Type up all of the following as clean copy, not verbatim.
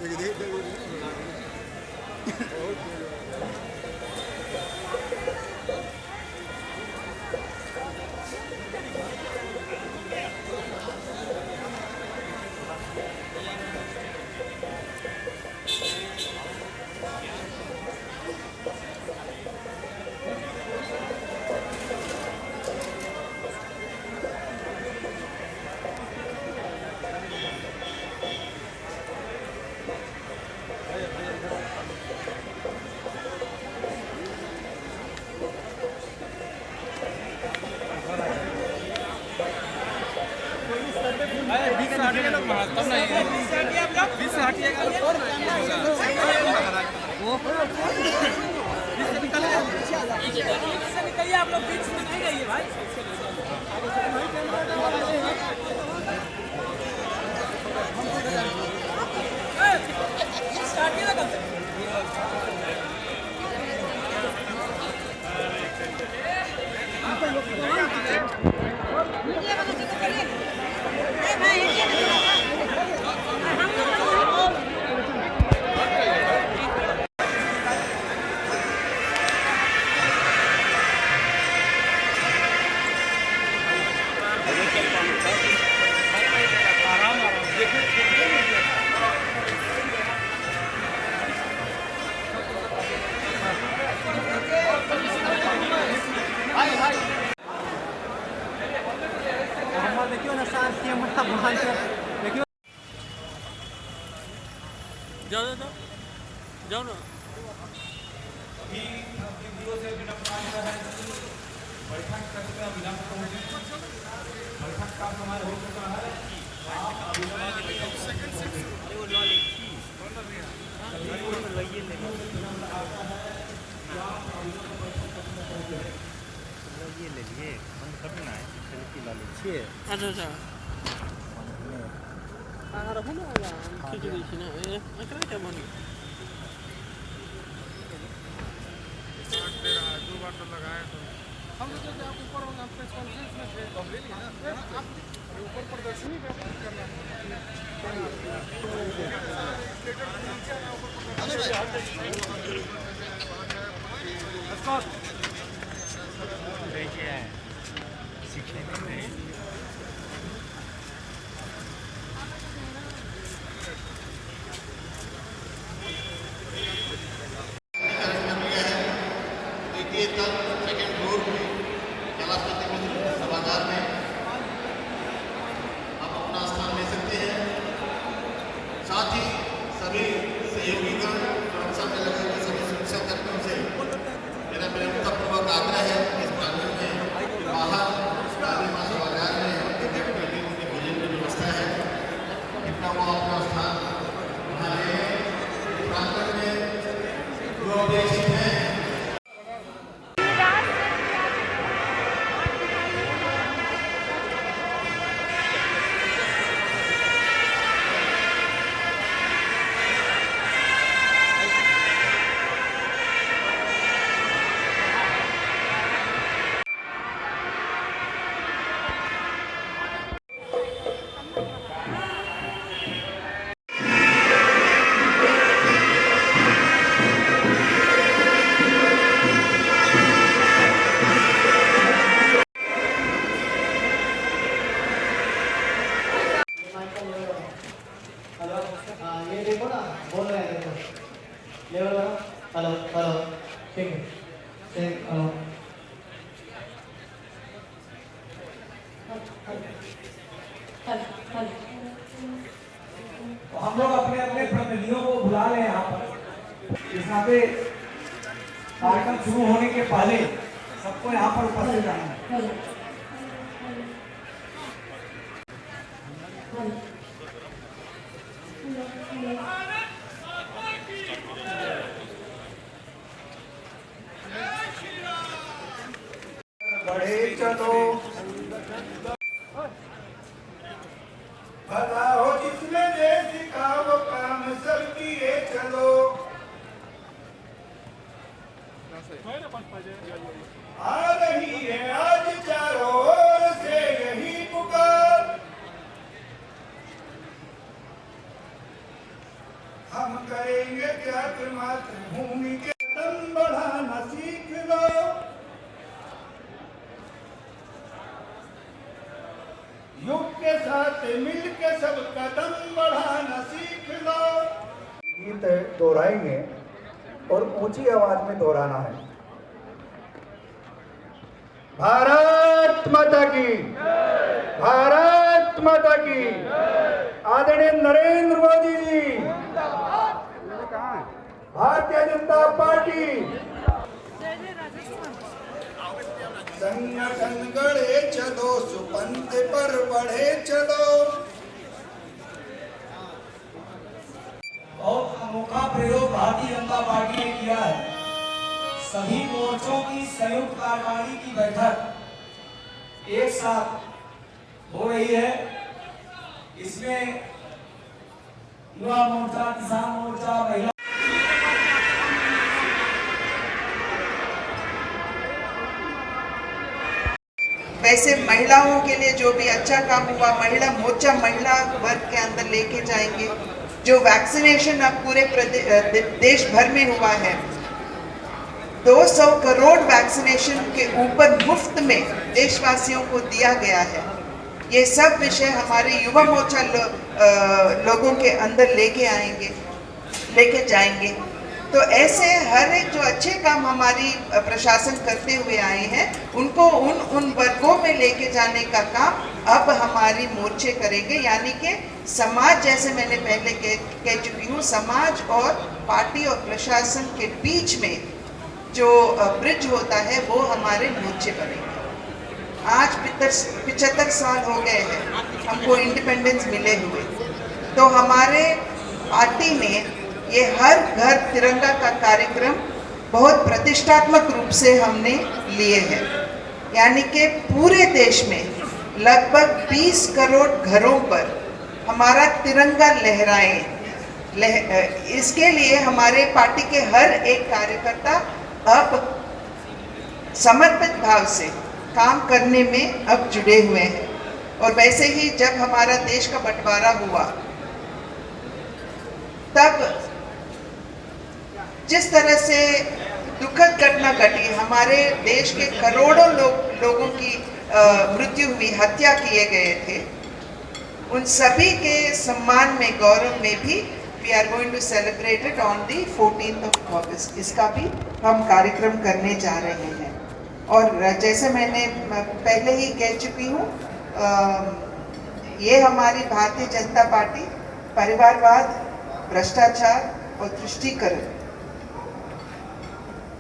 निकलिए आप लोग बीच में नहीं गइए भाई। देखियो ना साथ के मतलब वहां से देखियो जाओ जाओ जाओ ना बैठक का विलंब बैठक का हमारा हो चुका है। ये ले लिए बंद करना है ला लीजिए। अच्छा अच्छा रखो ना खींच दी ना अकरा क्या बनी दो बार तो लगाए तो हम लोग जब आप ऊपर होंगे प्रेस कॉन्फ्रेंस में थे तो ले लिए ना आप ऊपर प्रदर्शनी पे करना देखिए सीखने में सेकेंड फ्लोर में कलाकृति सभागार में आप अपना स्थान ले सकते हैं। साथ ही सभी सहयोगीगण सुरक्षा में लगे हुए सभी सुरक्षा कर्मियों से मेरा विनम्रतापूर्वक आग्रह है इस प्रांगण में बाहर सभागार में उनके भोजन की व्यवस्था है। इतना वो अपना स्थान वहाँ प्रांगण में जो अपेक्षित है। ये देखो ना बोल रहे हैं देखो लेवल करो हेलो हेलो ठीक है ठीक हेलो तो हम लोग अपने अपने प्रतिनिधियों को बुला लें यहाँ पर इस यहाँ पे कार्यक्रम शुरू होने के पहले सबको यहाँ पर उपस्थित रहना है। बढ़े चलो भला हो जिसने दे दिखा वो काम सब किए चलो। आ रही है आज चारों ओर से यही पुकार। करेंगे त्याग मातृभूमि के कदम बढ़ाना सीख लो। युग के साथ मिलके सब कदम बढ़ाना सीख लो। गीत दोहराएंगे और ऊंची आवाज में दोहराना है। भारत माता की, भारत माता की। आदरणीय नरेंद्र मोदी जी, भारतीय जनता पार्टी। संगठन गढ़े चलो, सुपंथ पर बढ़े चलो। बहुत अनोखा प्रयोग भारतीय जनता पार्टी ने किया है। सभी मोर्चों की संयुक्त कार्यकारिणी की बैठक एक साथ हो रही है। इसमें युवा मोर्चा, किसान मोर्चा, महिला वैसे महिलाओं के लिए जो भी अच्छा काम हुआ, महिला मोर्चा महिला वर्ग के अंदर लेके जाएंगे। जो वैक्सीनेशन अब पूरे देश भर में हुआ है, 200 करोड़ वैक्सीनेशन के ऊपर मुफ्त में देशवासियों को दिया गया है। ये सब विषय हमारे युवा मोर्चा लोगों के अंदर लेके जाएंगे। तो ऐसे हर एक जो अच्छे काम हमारी प्रशासन करते हुए आए हैं, उनको उन वर्गों में लेके जाने का काम अब हमारी मोर्चे करेंगे। यानी कि समाज, जैसे मैंने पहले कह चुकी हूँ, समाज और पार्टी और प्रशासन के बीच में जो ब्रिज होता है वो हमारे मोर्चे बनेंगे। आज 75 साल हो गए हैं हमको इंडिपेंडेंस मिले हुए, तो हमारे पार्टी ने ये हर घर तिरंगा का कार्यक्रम बहुत प्रतिष्ठात्मक रूप से हमने लिए हैं। यानी कि पूरे देश में लगभग 20 करोड़ घरों पर हमारा तिरंगा लहराए। इसके लिए हमारे पार्टी के हर एक कार्यकर्ता अब समर्पित भाव से काम करने में अब जुड़े हुए हैं। और वैसे ही जब हमारा देश का बंटवारा हुआ, तब जिस तरह से दुखद घटना घटी, हमारे देश के करोड़ों लोगों की मृत्यु हुई, हत्या किए गए थे, उन सभी के सम्मान में, गौरव में भी we are going to celebrate it on the 14th of August। इसका भी हम कार्यक्रम करने जा रहे हैं। और जैसे मैंने पहले ही कह चुकी हूँ, ये हमारी भारतीय जनता पार्टी परिवारवाद, भ्रष्टाचार और तुष्टीकरण,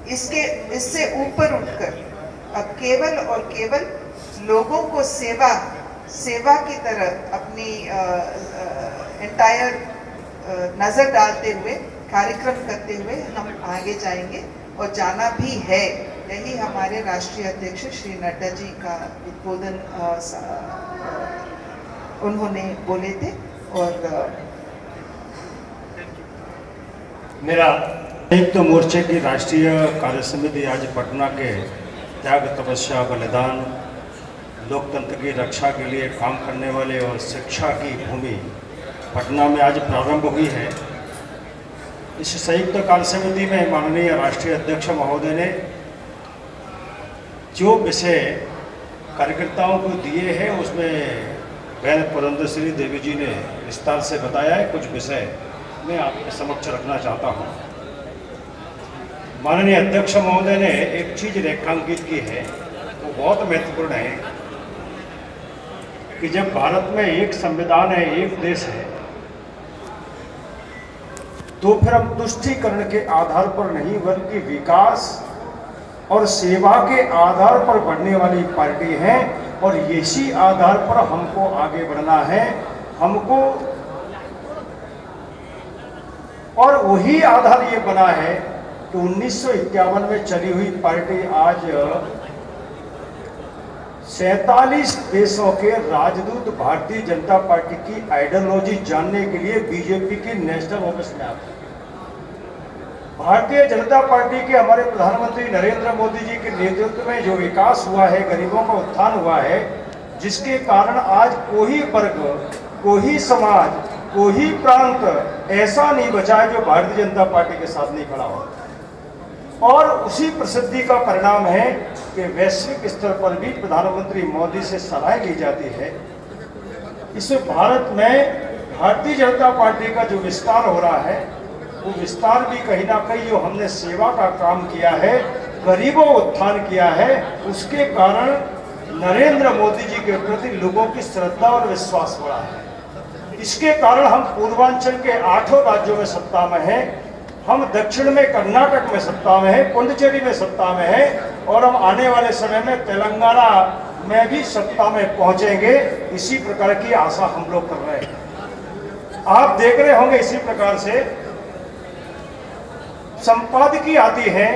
इससे ऊपर उठकर अब केवल और केवल लोगों को सेवा की तरह अपनी एंटायर नजर डालते हुए, कार्यक्रम करते हुए हम आगे जाएंगे और जाना भी है। यही हमारे राष्ट्रीय अध्यक्ष श्री नड्डा जी का उद्बोधन उन्होंने बोले थे। और मेरा संयुक्त मोर्चे की राष्ट्रीय कार्य समिति आज पटना के त्याग, तपस्या, बलिदान, लोकतंत्र की रक्षा के लिए काम करने वाले और शिक्षा की भूमि पटना में आज प्रारंभ हुई है। इस संयुक्त कार्य समिति में माननीय राष्ट्रीय अध्यक्ष महोदय ने जो विषय कार्यकर्ताओं को दिए हैं, उसमें बहन पुरंदरश्री देवी जी ने विस्तार से बताया है। कुछ विषय मैं आपके समक्ष रखना चाहता हूँ। माननीय अध्यक्ष महोदय ने एक चीज रेखांकित की है, वो बहुत महत्वपूर्ण है कि जब भारत में एक संविधान है, एक देश है, तो फिर हम तुष्टीकरण के आधार पर नहीं बल्कि विकास और सेवा के आधार पर बढ़ने वाली पार्टी है। और इसी आधार पर हमको आगे बढ़ना है, हमको, और वही आधार ये बना है कि 1951 में चली हुई पार्टी आज 47 देशों के राजदूत भारतीय जनता पार्टी की आइडियोलॉजी जानने के लिए बीजेपी की नेशनल ऑफिस में आते हैं। भारतीय जनता पार्टी के हमारे प्रधानमंत्री नरेंद्र मोदी जी के नेतृत्व में जो विकास हुआ है, गरीबों का उत्थान हुआ है, जिसके कारण आज कोई वर्ग, कोई समाज, कोई प्रांत ऐसा नहीं बचा है जो भारतीय जनता पार्टी के साथ नहीं खड़ा हो। और उसी प्रसिद्धि का परिणाम है कि वैश्विक स्तर पर भी प्रधानमंत्री मोदी से सराह ली जाती है। इस भारत में भारतीय जनता पार्टी का जो विस्तार हो रहा है, वो विस्तार भी कहीं ना कहीं जो हमने सेवा का काम किया है, गरीबों उत्थान किया है, उसके कारण नरेंद्र मोदी जी के प्रति लोगों की श्रद्धा और विश्वास बढ़ा है। इसके कारण हम पूर्वांचल के 8 राज्यों में सत्ता में हैं, हम दक्षिण में कर्नाटक में सत्ता में हैं, पुडुचेरी में सत्ता में हैं, और हम आने वाले समय में तेलंगाना में भी सत्ता में पहुंचेंगे। इसी प्रकार की आशा हम लोग कर रहे हैं। आप देख रहे होंगे इसी प्रकार से संपादकीय आती है,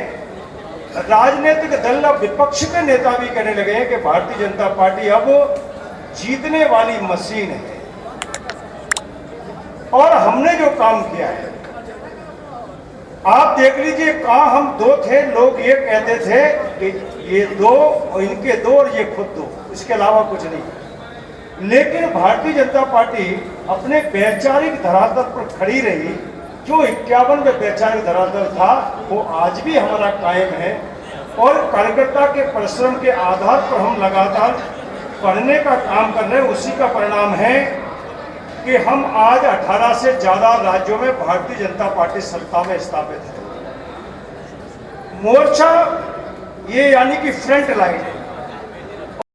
राजनीतिक दल अब विपक्ष के नेता भी कहने लगे हैं कि भारतीय जनता पार्टी अब जीतने वाली मशीन है। और हमने जो काम किया है, आप देख लीजिए, कहाँ हम 2 थे, लोग ये कहते थे कि ये 2 और इनके 2 और ये खुद 2, इसके अलावा कुछ नहीं। लेकिन भारतीय जनता पार्टी अपने वैचारिक धरातल पर खड़ी रही। जो 51 में वैचारिक धरातल था वो आज भी हमारा कायम है, और कार्यकर्ता के परिश्रम के आधार पर हम लगातार पढ़ने का काम कर रहे हैं। उसी का परिणाम है कि हम आज 18 से ज्यादा राज्यों में भारतीय जनता पार्टी सत्ता में स्थापित है। मोर्चा ये यानी कि फ्रंट लाइन